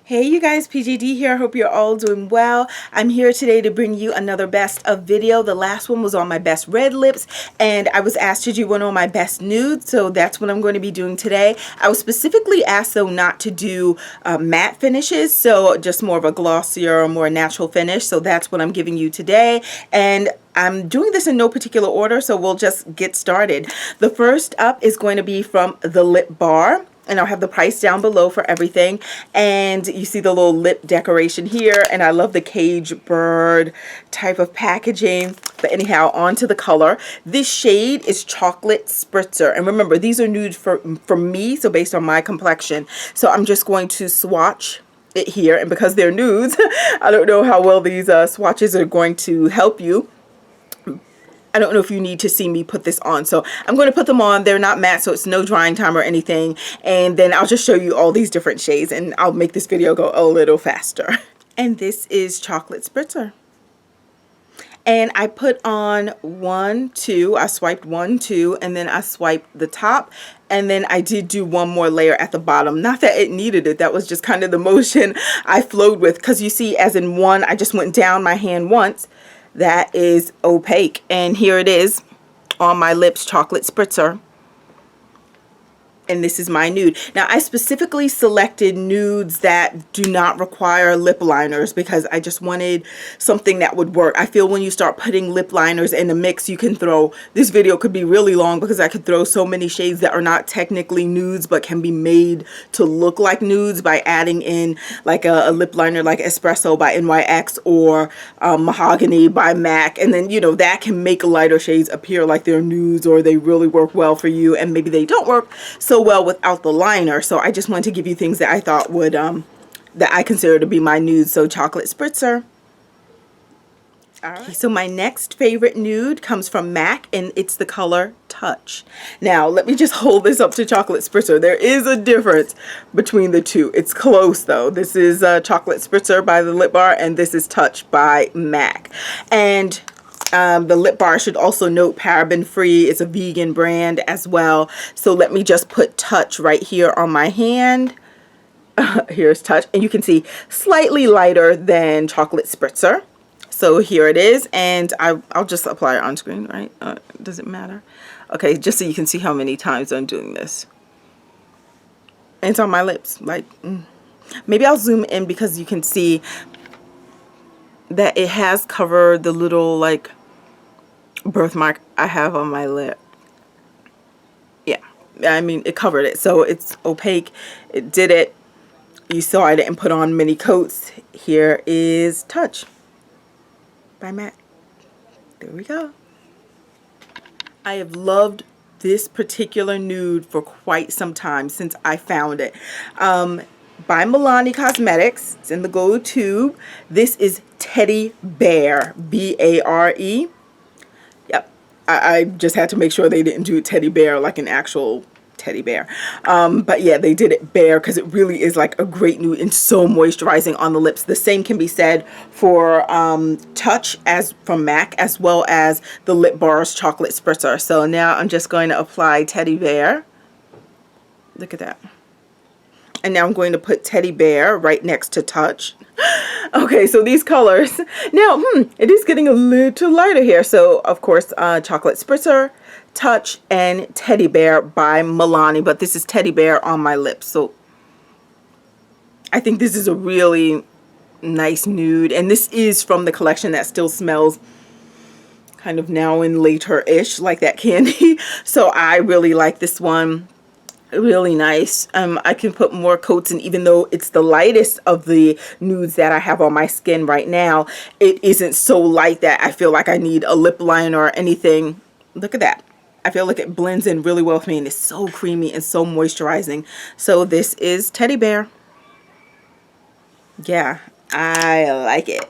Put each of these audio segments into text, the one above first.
Hey you guys, PJD here. Hope you're all doing well. I'm here today to bring you another best of video. The last one was on my best red lips, and I was asked to do one on my best nude, so that's what I'm going to be doing today. I was specifically asked though not to do matte finishes, so just more of a glossier, more natural finish. So that's what I'm giving you today, and I'm doing this in no particular order, so we'll just get started. The first up is going to be from the Lip Bar. And I'll have the price down below for everything. And you see the little lip decoration here. And I love the cage bird type of packaging. But anyhow, on to the color. This shade is Chocolate Spritzer. And remember, these are nude for me, so based on my complexion. So I'm just going to swatch it here. And because they're nudes, I don't know how well these swatches are going to help you. I don't know if you need to see me put this on. So I'm going to put them on. They're not matte, so it's no drying time or anything. And then I'll just show you all these different shades, and I'll make this video go a little faster. And this is Chocolate Spritzer. And I put on 1, 2, I swiped 1, 2, and then I swiped the top. And then I did do one more layer at the bottom. Not that it needed it. That was just kind of the motion I flowed with. Because you see, as in one, I just went down my hand once. That is opaque, and here it is on my lips, Chocolate Spritzer. And this is my nude. Now, I specifically selected nudes that do not require lip liners because I just wanted something that would work. I feel when you start putting lip liners in the mix, you can throw, this video could be really long because I could throw so many shades that are not technically nudes but can be made to look like nudes by adding in like a lip liner like Espresso by NYX or Mahogany by MAC. And then, you know, that can make lighter shades appear like they're nudes or they really work well for you, and maybe they don't work so well without the liner. So I just wanted to give you things that I thought would that I consider to be my nude. So Chocolate Spritzer. Alright, so my next favorite nude comes from MAC, and it's the color Touch. Now let me just hold this up to Chocolate Spritzer. There is a difference between the two. It's close though. This is Chocolate Spritzer by the Lip Bar, and this is Touch by MAC. And the Lip Bar should also note paraben free. It's a vegan brand as well. So let me just put Touch right here on my hand. Here's Touch, and you can see slightly lighter than Chocolate Spritzer. So here it is, and I'll just apply it on screen, right? Does it matter? Okay, just so you can see how many times I'm doing this. And it's on my lips. Like, maybe I'll zoom in because you can see that it has covered the little like birthmark I have on my lip. Yeah, I mean, it covered it, so it's opaque. It did it. You saw I didn't put on many coats. Here is Touch by MAC. There we go. I have loved this particular nude for quite some time, since I found it. By Milani Cosmetics. It's in the gold tube. This is Teddy Bear, B-A-R-E. Yep, I just had to make sure they didn't do Teddy Bear like an actual teddy bear. But yeah, they did it bare because it really is like a great nude and so moisturizing on the lips. The same can be said for Touch as from MAC, as well as the Lip Bar's Chocolate Spritzer. So now I'm just going to apply Teddy Bear. Look at that. And now I'm going to put Teddy Bear right next to Touch. Okay, so these colors. Now, it is getting a little lighter here. So, of course, Chocolate Spritzer, Touch, and Teddy Bear by Milani. But this is Teddy Bear on my lips. So, I think this is a really nice nude. And this is from the collection that still smells kind of now and later-ish, like that candy. So, I really like this one. Really nice. I can put more coats in, even though it's the lightest of the nudes that I have on my skin right now. It isn't so light that I feel like I need a lip liner or anything. Look at that. I feel like it blends in really well with me, and it's so creamy and so moisturizing. So this is Teddy Bear. Yeah, I like it.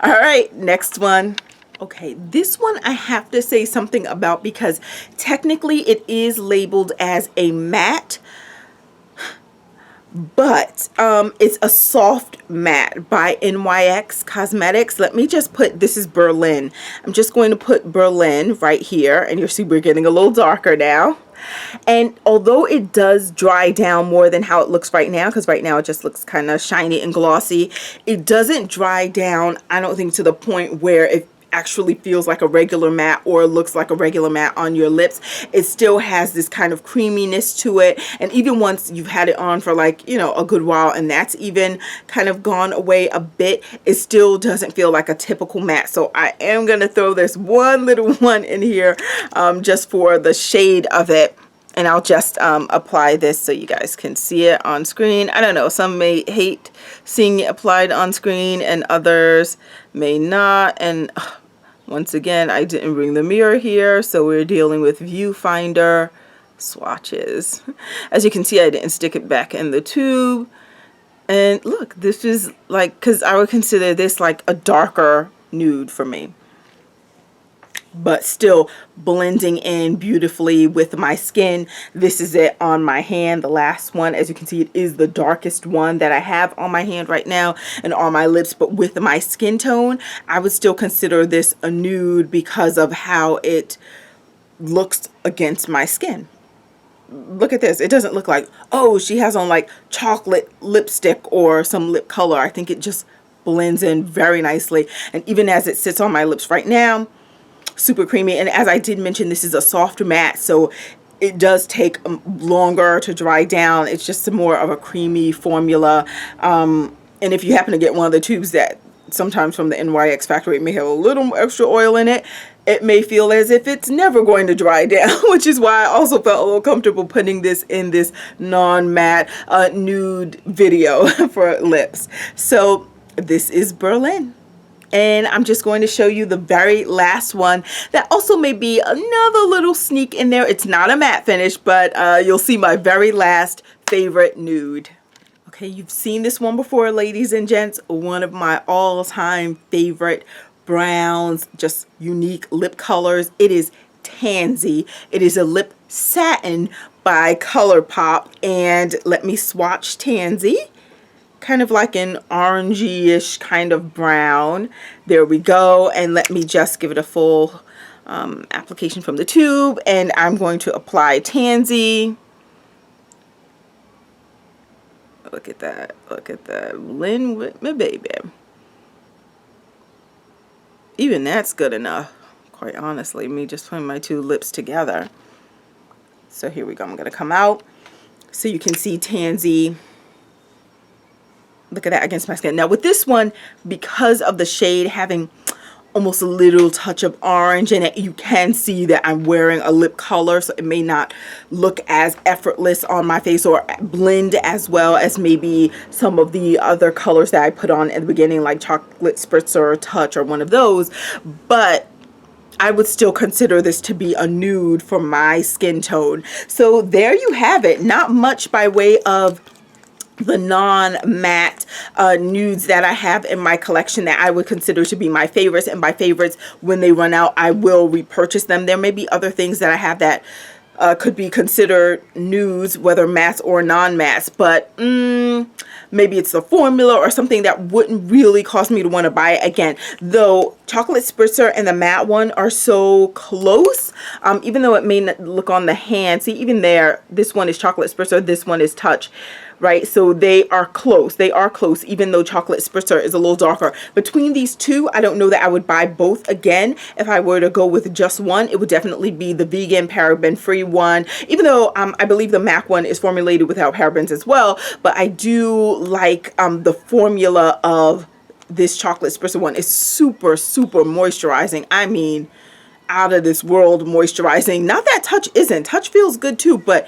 All right, next one. Okay, this one I have to say something about because technically it is labeled as a matte, but it's a soft matte by NYX Cosmetics. Let me just put, this is Berlin. I'm just going to put Berlin right here, and you'll see we're getting a little darker now. And although it does dry down more than how it looks right now, because right now it just looks kind of shiny and glossy, it doesn't dry down, I don't think, to the point where it actually feels like a regular matte or looks like a regular matte on your lips. It still has this kind of creaminess to it, and even once you've had it on for, like, you know, a good while, and that's even kind of gone away a bit, it still doesn't feel like a typical matte. So I am gonna throw this one little one in here just for the shade of it. And I'll just apply this so you guys can see it on screen. I don't know, some may hate seeing it applied on screen and others may not. And once again, I didn't bring the mirror here, so we're dealing with viewfinder swatches. As you can see, I didn't stick it back in the tube. And look, this is like, because I would consider this like a darker nude for me, but still blending in beautifully with my skin. This is it on my hand, the last one. As you can see, it is the darkest one that I have on my hand right now and on my lips, but with my skin tone, I would still consider this a nude because of how it looks against my skin. Look at this. It doesn't look like, oh, she has on like chocolate lipstick or some lip color. I think it just blends in very nicely. And even as it sits on my lips right now, super creamy. And as I did mention, this is a soft matte, so it does take longer to dry down. It's just more of a creamy formula. And if you happen to get one of the tubes that sometimes from the NYX factory, it may have a little extra oil in it, it may feel as if it's never going to dry down, which is why I also felt a little comfortable putting this in this non-matte nude video for lips. So this is Berlin. And I'm just going to show you the very last one that also may be another little sneak in there. It's not a matte finish, but you'll see my very last favorite nude. Okay, you've seen this one before, ladies and gents. One of my all-time favorite browns, just unique lip colors. It is Tansy. It is a lip satin by ColourPop. And let me swatch Tansy. Kind of like an orangey-ish kind of brown. There we go. And let me just give it a full application from the tube. And I'm going to apply Tansy. Look at that. Look at that. Blend with my baby. Even that's good enough, quite honestly. Me just putting my two lips together. So here we go. I'm going to come out so you can see Tansy. Look at that against my skin. Now with this one, because of the shade having almost a little touch of orange in it, you can see that I'm wearing a lip color, so it may not look as effortless on my face or blend as well as maybe some of the other colors that I put on in the beginning, like Chocolate Spritzer or Touch or one of those. But I would still consider this to be a nude for my skin tone. So there you have it. Not much by way of the non-matte nudes that I have in my collection that I would consider to be my favorites. And by favorites, when they run out, I will repurchase them. There may be other things that I have that could be considered nudes, whether mattes or non-mattes, but maybe it's the formula or something that wouldn't really cause me to want to buy it again. Though Chocolate Spritzer and the matte one are so close, even though it may not look on the hand. See, even there, this one is Chocolate Spritzer, this one is Touch. Right, so they are close. They are close, even though Chocolate Spritzer is a little darker. Between these two, I don't know that I would buy both again. If I were to go with just one, it would definitely be the vegan, paraben-free one. Even though I believe the MAC one is formulated without parabens as well, but I do like the formula of this Chocolate Spritzer one. Is super, super moisturizing. I mean, out of this world moisturizing. Not that Touch isn't. Touch feels good too, but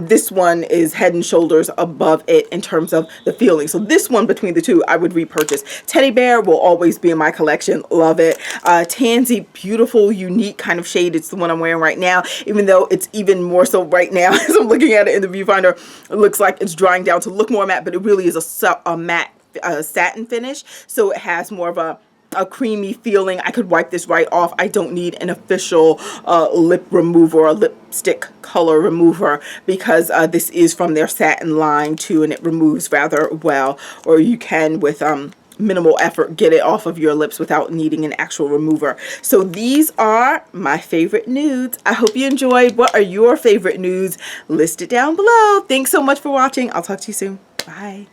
this one is head and shoulders above it in terms of the feeling. So this one between the two, I would repurchase. Teddy Bear will always be in my collection. Love it. Tansy, beautiful, unique kind of shade. It's the one I'm wearing right now, even though it's even more so right now as I'm looking at it in the viewfinder. It looks like it's drying down to look more matte, but it really is a matte satin finish. So it has more of a a creamy feeling. I could wipe this right off. I don't need an official lip remover or lipstick color remover, because this is from their satin line too, and it removes rather well. Or you can, with minimal effort, get it off of your lips without needing an actual remover. So these are my favorite nudes. I hope you enjoyed. What are your favorite nudes? List it down below. Thanks so much for watching. I'll talk to you soon. Bye.